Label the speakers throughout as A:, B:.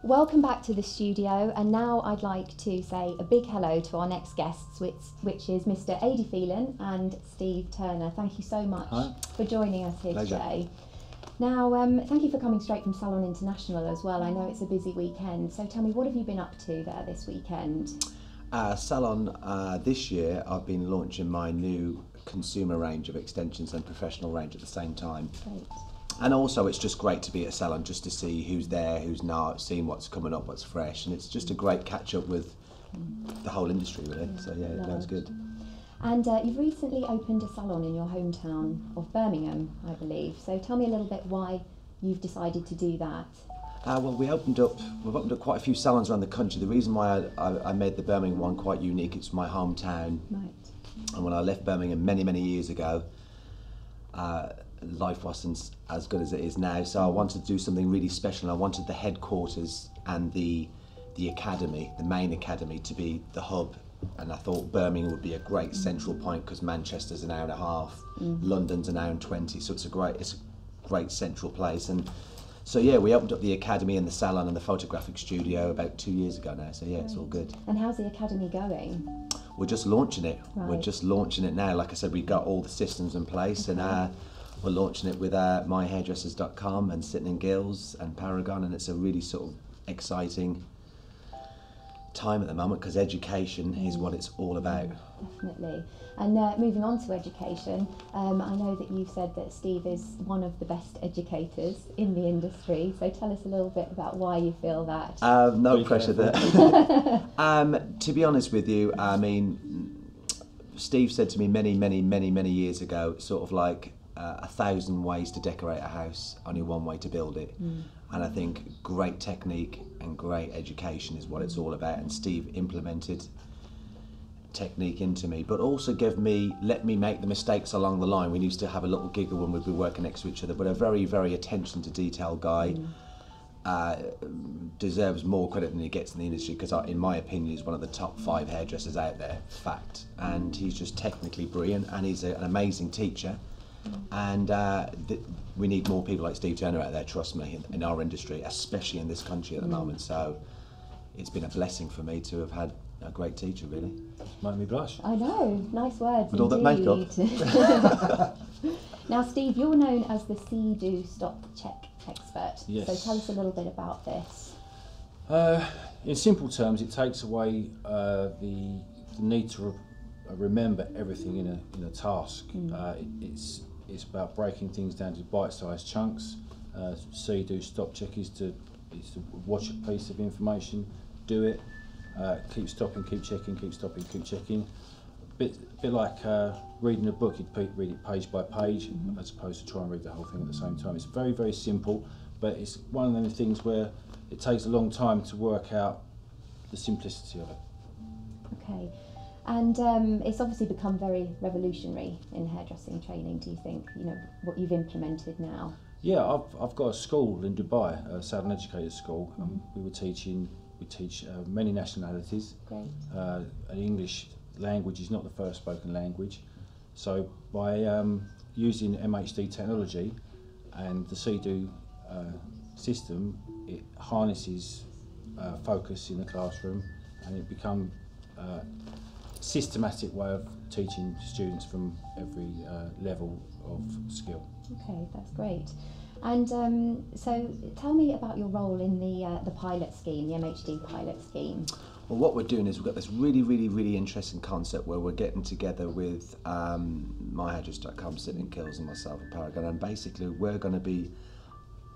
A: Welcome back to the studio, and now I'd like to say a big hello to our next guests, which is Mr. Adee Phelan and Steve Turner. Thank you so much for joining us here today. Now, thank you for coming straight from Salon International as well. I know it's a busy weekend, so tell me, what have you been up to there this weekend?
B: Salon, this year I've been launching my new consumer range of extensions and professional range at the same time.
A: Great.
B: And also it's just great to be at Salon just to see who's there, who's not, seeing what's coming up, what's fresh, and it's just a great catch up with the whole industry really, so yeah, no, it's good.
A: And you've recently opened a salon in your hometown of Birmingham, I believe, so tell me a little bit why you've decided to do that.
B: Well, we've opened up quite a few salons around the country. The reason why I made the Birmingham one quite unique, it's my hometown.
A: Right.
B: And when I left Birmingham many years ago, life wasn't as good as it is now, so I wanted to do something really special. I wanted the headquarters and the academy, the main academy, to be the hub, and I thought Birmingham would be a great central point because Manchester's an hour and a half, London's an hour and 20, so it's a great central place. And so yeah, we opened up the academy and the salon and the photographic studio about 2 years ago now, so yeah, it's all good.
A: And how's the academy going?
B: We're just launching it.
A: Right.
B: We're just launching it now. Like I said, we got all the systems in place, and we're launching it with myhairdressers.com and sitting in Guilds and Paragon, and it's a really sort of exciting time at the moment because education is what it's all about.
A: Definitely. And moving on to education, I know that you've said that Steve is one of the best educators in the industry, so tell us a little bit about why you feel that.
B: No pressure there. To be honest with you, I mean, Steve said to me many years ago, sort of like 1,000 ways to decorate a house, only one way to build it. And I think great technique and great education is what it's all about, and Steve implemented technique into me, but also let me make the mistakes along the line. We used to have a little giggle when we'd be working next to each other, but a very attention to detail guy. Deserves more credit than he gets in the industry because in my opinion he's one of the top 5 hairdressers out there, fact, and he's just technically brilliant, and he's an amazing teacher. And we need more people like Steve Turner out there, trust me, in our industry, especially in this country at the moment. So it's been a blessing for me to have had a great teacher, really.
C: Made me blush.
A: I know, nice words.
B: With all that makeup.
A: Now, Steve, you're known as the See, Do, Stop, Check expert.
C: Yes.
A: So tell us a little bit about this.
C: In simple terms, it takes away the need to remember everything in a task. It's about breaking things down to bite-sized chunks. See, do, stop, check is to watch a piece of information, do it, keep stopping, keep checking, keep stopping, keep checking. Bit like reading a book, you'd read it page by page, as opposed to try and read the whole thing at the same time. It's very simple, but it's one of them things where it takes a long time to work out the simplicity of it.
A: Okay. And it's obviously become very revolutionary in hairdressing training. Do you think, what you've implemented now?
C: Yeah, I've got a school in Dubai, a Salon Educators School. We teach many nationalities.
A: Great.
C: And English language is not the first spoken language. So by using MHD technology and the See-Do system, it harnesses focus in the classroom, and it becomes systematic way of teaching students from every level of skill.
A: Okay, that's great. And so tell me about your role in the pilot scheme, the MHD pilot scheme.
B: Well, what we're doing is we've got this really interesting concept where we're getting together with myhairdressers.com, sitting in Guilds, and myself at Paragon, and basically we're going to be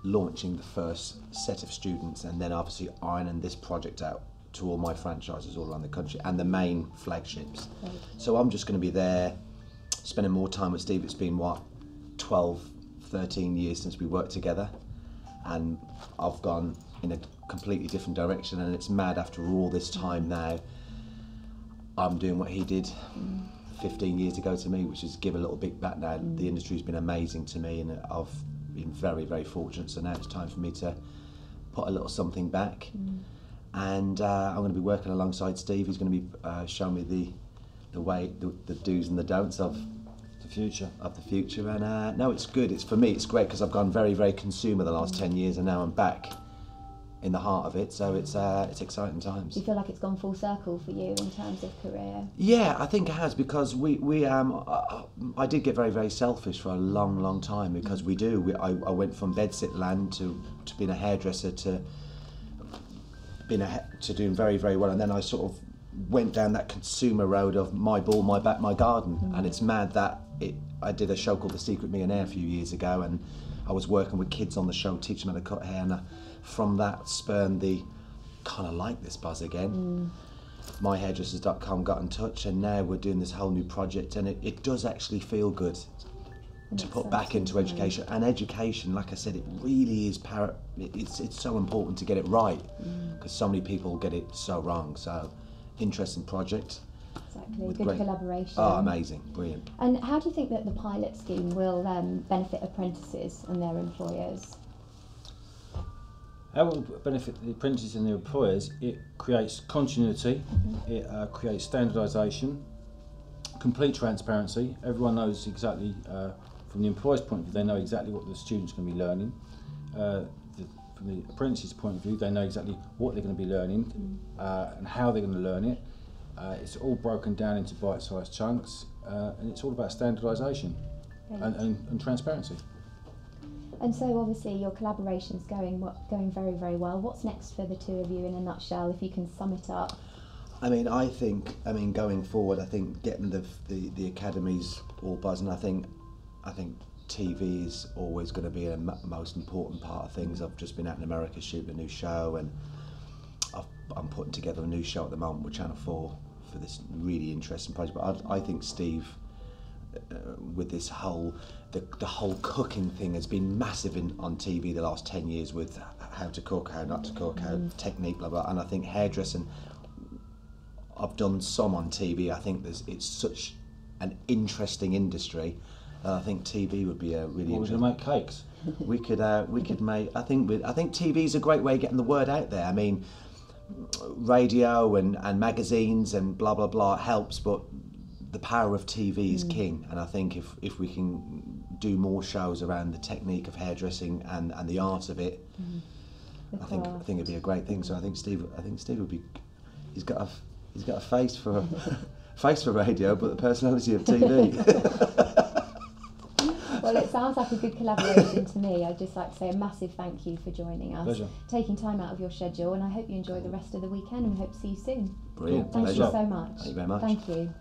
B: launching the first set of students, and then obviously ironing this project out to all my franchises all around the country and the main flagships.
A: Right.
B: So I'm just going to be there spending more time with Steve. It's been 12, 13 years since we worked together, and I've gone in a completely different direction, and it's mad after all this time now I'm doing what he did 15 years ago to me, which is give a little big back now. The industry's been amazing to me, and I've been very fortunate, so now it's time for me to put a little something back. And I'm going to be working alongside Steve. He's going to be showing me the way, the do's and the don'ts of
C: The future.
B: And no, it's good. It's for me, it's great because I've gone very consumer the last 10 years, and now I'm back in the heart of it, so it's exciting times.
A: Do you feel like it's gone full circle for you in terms of career?
B: Yeah, I think it has, because I did get very, very selfish for a long time, because I went from bedsit land to being a hairdresser to doing very, very well, and then I sort of went down that consumer road of my ball, my bat, my garden, and it's mad that I did a show called The Secret Millionaire a few years ago, and I was working with kids on the show, teaching them how to cut hair, and from that spurned the kind of like this buzz again. myhairdressers.com got in touch, and now we're doing this whole new project, and it does actually feel good to put back into education. And education, like I said, it really is it's so important to get it right, because so many people get it so wrong. So interesting project.
A: Exactly, good collaboration.
B: Oh, amazing, brilliant.
A: And how do you think that the pilot scheme will benefit apprentices and their employers?
C: How it will benefit the apprentices and their employers? It creates continuity, it creates standardisation, complete transparency. Everyone knows exactly, from the employer's point of view, they know exactly what the student's going to be learning. From the apprentice's point of view, they know exactly what they're going to be learning and how they're going to learn it. It's all broken down into bite-sized chunks, and it's all about standardisation and transparency.
A: And so obviously your collaboration's going very, very well. What's next for the two of you in a nutshell, if you can sum it up?
B: I think going forward, I think getting the academies all buzzing. I think TV is always going to be a most important part of things. I've just been out in America shooting a new show, and I'm putting together a new show at the moment with Channel 4 for this really interesting project. But I think Steve, with this whole the whole cooking thing, has been massive on TV the last 10 years, with how to cook, how not to cook, how technique, blah blah. And I think hairdressing, I've done some on TV. I think it's such an interesting industry. I think TV would be a really interesting.
C: We're going to make cakes.
B: We could make. I think TV is a great way of getting the word out there. I mean, radio and magazines and blah blah blah helps, but the power of TV is king. And I think if we can do more shows around the technique of hairdressing and the art of it, I think it'd be a great thing. So I think Steve would be. He's got a face for face for radio, but the personality of TV.
A: Well, it sounds like a good collaboration to me. I'd just like to say a massive thank you for joining us.
C: Pleasure.
A: Taking time out of your schedule, and I hope you enjoy the rest of the weekend, and we hope to see you soon.
B: Brilliant.
A: Thank
B: Pleasure.
A: you so much.
B: Thank you very much.
A: Thank you.